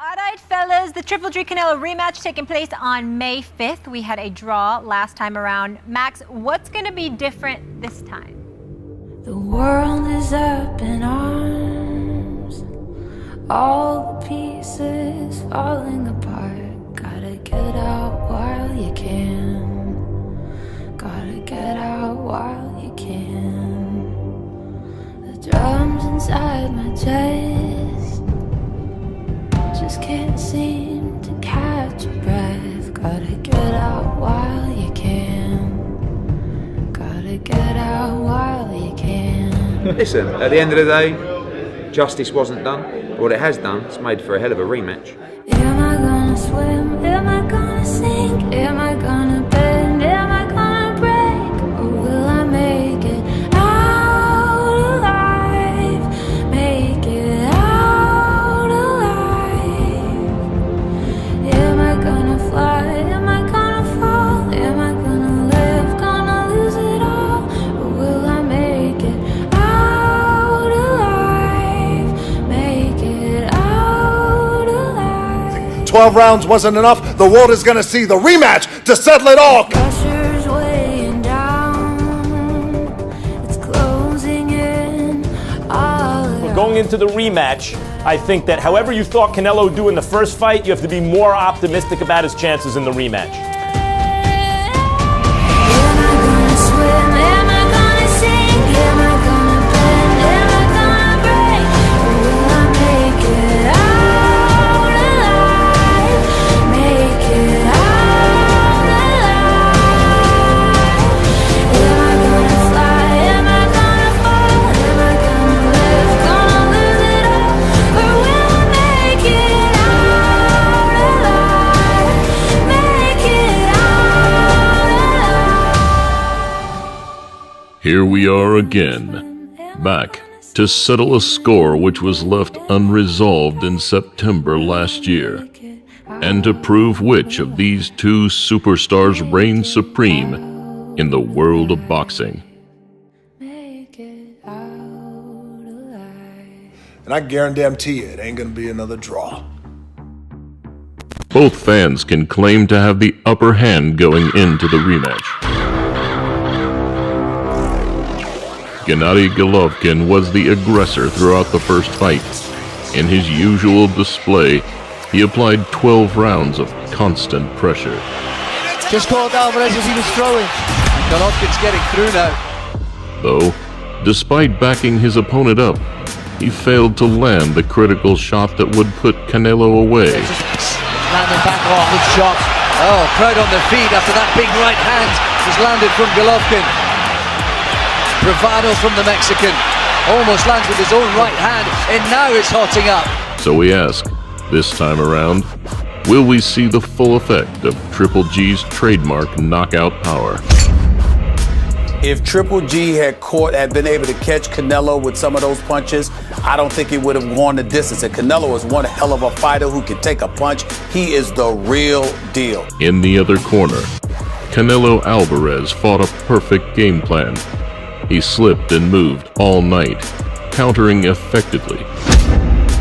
Alright, fellas, the Triple G Canelo rematch taking place on May 5th. We had a draw last time around. Max, what's going to be different this time? The world is up in arms, all the pieces falling apart. Gotta get out while you can. Gotta get out while you can. The drums inside my chest just can't seem to catch a breath. Gotta get out while you can. Gotta get out while you can. Listen, at the end of the day, justice wasn't done. What it has done, it's made for a hell of a rematch. Am I gonna swim? Am I gonna sink? Am I gonna bend? Am I gonna break? Or will I make it out alive? Make it out alive. Am I gonna fly? Am I gonna fall? Am I gonna live? Gonna lose it all? Or will I make it out alive? Make it out alive. 12 rounds wasn't enough. The world is going to see the rematch to settle it all. Pressure's weighing down. It's closing in all around. Going into the rematch, I think that however you thought Canelo would do in the first fight, you have to be more optimistic about his chances in the rematch. Am I gonna swim? Am I gonna sink? Am I gonna bend? Am I gonna break? Or will I make it out alive? Make it out alive. Am I gonna fly? Am I gonna fall? Am I gonna live? Gonna lose it all? Or will I make it out alive? Make it out alive. Here we are again, back to settle a score which was left unresolved in September last year, and to prove which of these two superstars reigns supreme in the world of boxing. Make it out alive. And I guarantee you, it ain't going to be another draw. Both fans can claim to have the upper hand going into the rematch. Gennady Golovkin was the aggressor throughout the first fight. In his usual display, he applied 12 rounds of constant pressure. Just called Alvarez as he was throwing. Golovkin's getting through now. Though, despite backing his opponent up, he failed to land the critical shot that would put Canelo away. Just landing back off with shots. Oh, crowd on their feet after that big right hand was landed from Golovkin. Bravado from the Mexican. Almost lands with his own right hand, and now it's hotting up. So we ask, this time around, will we see the full effect of Triple G's trademark knockout power? If Triple G had been able to catch Canelo with some of those punches, I don't think he would have gone the distance. And Canelo is one hell of a fighter who can take a punch. He is the real deal. In the other corner, Canelo Alvarez fought a perfect game plan. He slipped and moved all night, countering effectively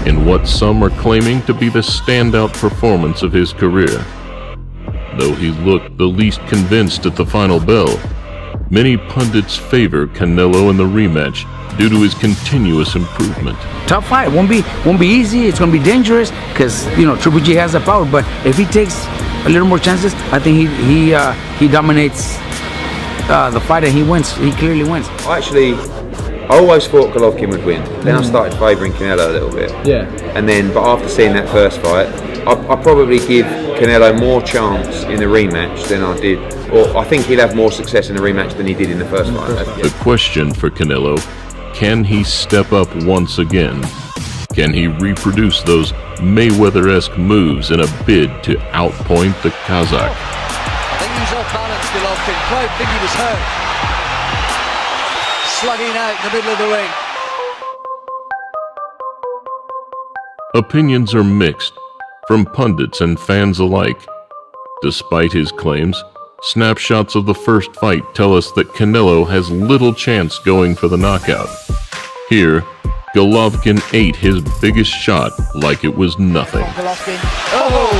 in what some are claiming to be the standout performance of his career. Though he looked the least convinced at the final bell, many pundits favor Canelo in the rematch due to his continuous improvement. Tough fight. Won't be easy. It's going to be dangerous because Triple G has the power. But if he takes a little more chances, I think he dominates the fight and he wins. He clearly wins. I always thought Golovkin would win. Then I started favouring Canelo a little bit. Yeah. But after seeing that first fight, I probably give Canelo more chance in the rematch than I did. Or I think he'll have more success in the rematch than he did in the first fight. The question for Canelo, can he step up once again? Can he reproduce those Mayweather-esque moves in a bid to outpoint the Kazakh? I think he's off balance, Golovkin. Crowd think he was hurt. Slugging out in the middle of the ring. Opinions are mixed from pundits and fans alike. Despite his claims, snapshots of the first fight tell us that Canelo has little chance going for the knockout. Here, Golovkin ate his biggest shot like it was nothing. Golovkin. Oh!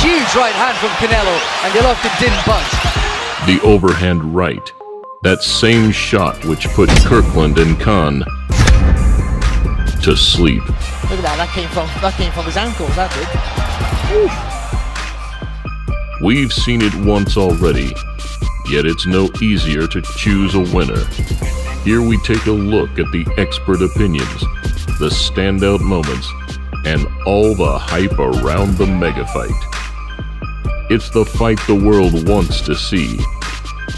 Huge right hand from Canelo, and Golovkin didn't budge. The overhand right. That same shot which put Kirkland and Khan to sleep. Look at that, that came from his ankles, that did. We've seen it once already, yet it's no easier to choose a winner. Here we take a look at the expert opinions, the standout moments, and all the hype around the mega fight. It's the fight the world wants to see.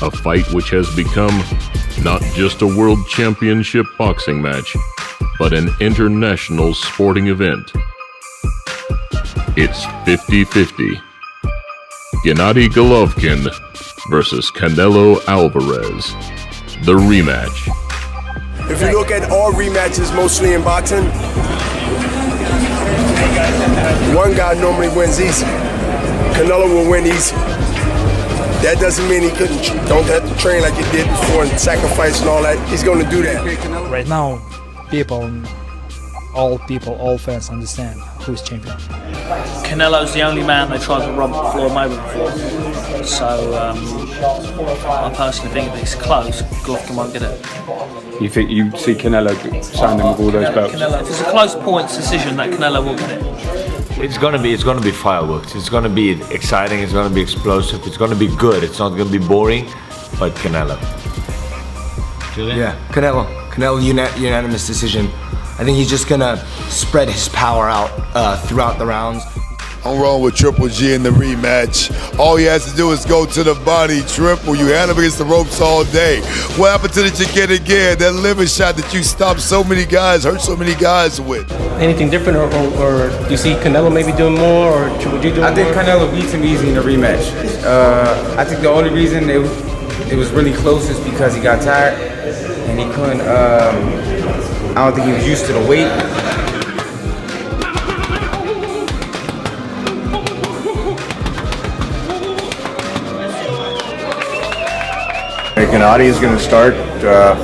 A fight which has become not just a world championship boxing match, but an international sporting event. It's 50-50. Gennady Golovkin versus Canelo Alvarez. The rematch. If you look at all rematches, mostly in boxing, one guy normally wins easy. Canelo will win easy. That doesn't mean he don't have to train like he did before and sacrifice and all that. He's going to do that. Right now, all fans understand who's champion. Canelo's the only man they tried to rob Floyd Mayweather for. So I personally think if it's close, Golovkin won't get it. You think you see Canelo signing with all those belts? Canelo, if it's a close points decision, that Canelo will get it. It's gonna be fireworks. It's gonna be exciting. It's gonna be explosive. It's gonna be good. It's not gonna be boring, but Canelo. Julian? Yeah, Canelo unanimous decision. I think he's just gonna spread his power out throughout the rounds. I'm rolling with Triple G in the rematch. All he has to do is go to the body, Triple. You had him against the ropes all day. What happened to the GGG? That liver shot that you stopped so many guys, hurt so many guys with. Anything different, or do you see Canelo maybe doing more, or Triple G doing more? I think Canelo beats him easy in the rematch. I think the only reason it was really close is because he got tired and he couldn't. I don't think he was used to the weight. Gennady is going to start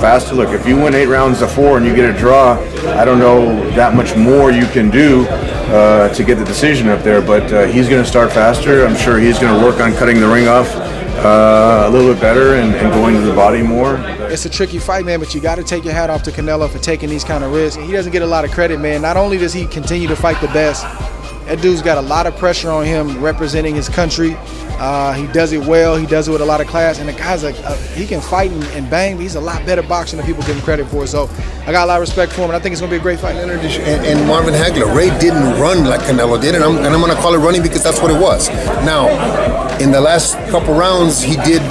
faster. Look, if you win 8 rounds to 4 and you get a draw, I don't know that much more you can do to get the decision up there, but he's going to start faster. I'm sure he's going to work on cutting the ring off a little bit better and going to the body more. It's a tricky fight, man, but you got to take your hat off to Canelo for taking these kind of risks. He doesn't get a lot of credit, man. Not only does he continue to fight the best, that dude's got a lot of pressure on him representing his country. He does it well. He does it with a lot of class. And the guy's he can fight and bang, but he's a lot better boxer than people give him credit for. So I got a lot of respect for him, and I think it's going to be a great fight. And Marvin Hagler, Ray didn't run like Canelo did, and I'm going to call it running because that's what it was. Now, in the last couple rounds, he did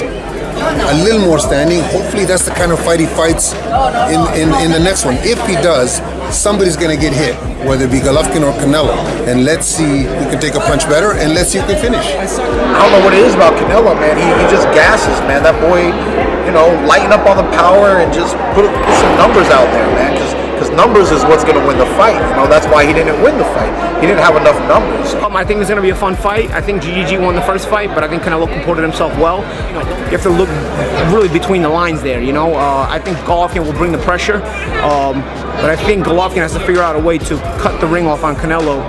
a little more standing. Hopefully that's the kind of fight he fights in the next one. If he does, somebody's going to get hit, whether it be Golovkin or Canelo. And let's see who can take a punch better, and let's see who can finish. I don't know what it is about Canelo, man. He just gasses, man. That boy, lighten up on the power and just put some numbers out there, man. Because numbers is what's going to win the fight. That's why he didn't win the fight. He didn't have enough numbers. I think it's going to be a fun fight. I think GGG won the first fight, but I think Canelo comported himself well. You have to look really between the lines there, I think Golovkin will bring the pressure, but I think Golovkin has to figure out a way to cut the ring off on Canelo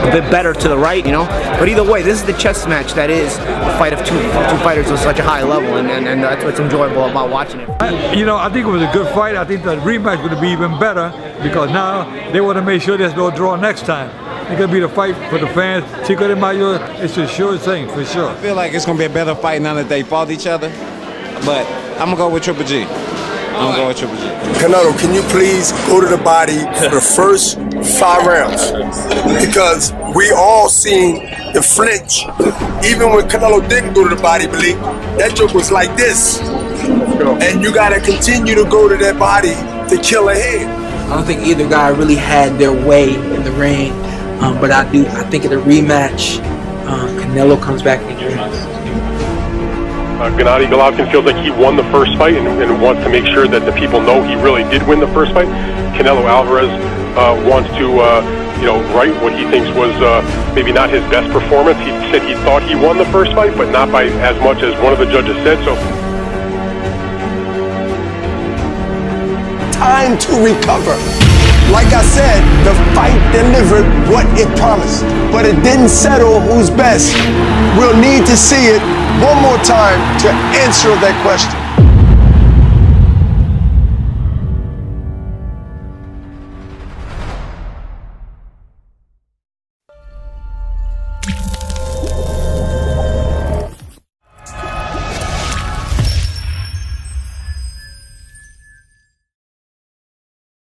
a bit better to the right, But either way, this is the chess match that is a fight of two fighters on such a high level, and that's what's enjoyable about watching it. I think it was a good fight. I think the rematch would be even better because now they want to make sure there's no draw next time. It's going to be the fight for the fans. Chico de Mayo, it's a sure thing, for sure. I feel like it's going to be a better fight now that they fought each other, but I'm going to go with Triple G. I'm going to go with Triple G. Canelo, can you please go to the body for the first 5 rounds? Because we all seen the flinch. Even when Canelo didn't go to the body, Malik, that joke was like this. And you got to continue to go to that body to kill a head. I don't think either guy really had their way in the ring, but I think in the rematch, Canelo comes back and wins. Gennady Golovkin feels like he won the first fight and wants to make sure that the people know he really did win the first fight. Canelo Alvarez wants to, right what he thinks was maybe not his best performance. He said he thought he won the first fight, but not by as much as one of the judges said. So time to recover. Like I said, the fight delivered what it promised, but it didn't settle who's best. We'll need to see it one more time to answer that question.